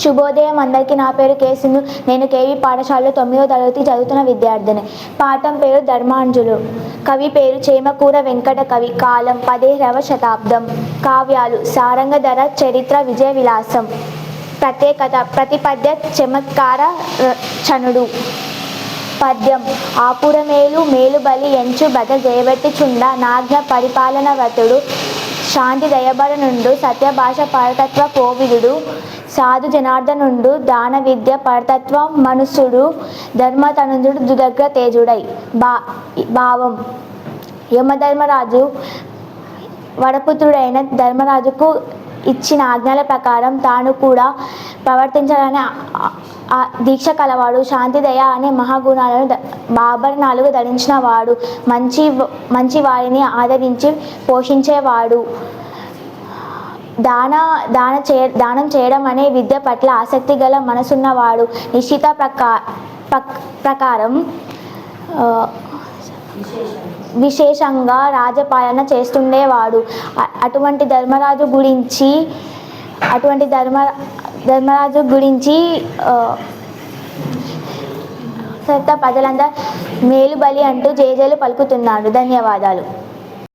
శుభోదయం అందరికీ. నా పేరు కే సింధు. నేను కేవీ పాఠశాలలో 9వ తరగతి చదువుతున్న విద్యార్థిని. పాఠం పేరు ధర్మాంజులు. కవి పేరు చేమకూర వెంకట కవి. కాలం 17వ శతాబ్దం. కావ్యాలు సారంగధర, చరిత్ర, విజయ విలాసం. ప్రత్యేకత ప్రతిపద్య చమత్కార చనుడు. పద్యం ఆపురమేలు మేలుబలి ఎంచు బద జయబెట్టి చుండ నాజ్ఞ పరిపాలనవతుడు శాంతి దయబరనుండు సత్యభాష పరతత్వ కోవిదుడు సాధు జనార్దనుండు దాన విద్య పరతత్వ మనుసుడు ధర్మతనుజుడు దుదగ్ర తేజుడై. భావం యమధర్మరాజు వడపుత్రుడైన ధర్మరాజుకు ఇచ్చిన ఆజ్ఞల ప్రకారం తాను కూడా ప్రవర్తించాలని దీక్ష కలవాడు. శాంతిదయ అనే మహాగుణాలను ఆభరణాలుగా ధరించిన వాడు. మంచి వారిని ఆదరించి పోషించేవాడు. దానం చేయడం అనే విద్య పట్ల ఆసక్తి గల మనసున్నవాడు. నిశ్చిత ప్రకారం విశేషంగా రాజపాలన చేస్తుండేవాడు. అటువంటి ధర్మరాజు గురించి ప్రజలంతా మేలుబలి అంటూ జేజేలు పలుకుతున్నారు. ధన్యవాదాలు.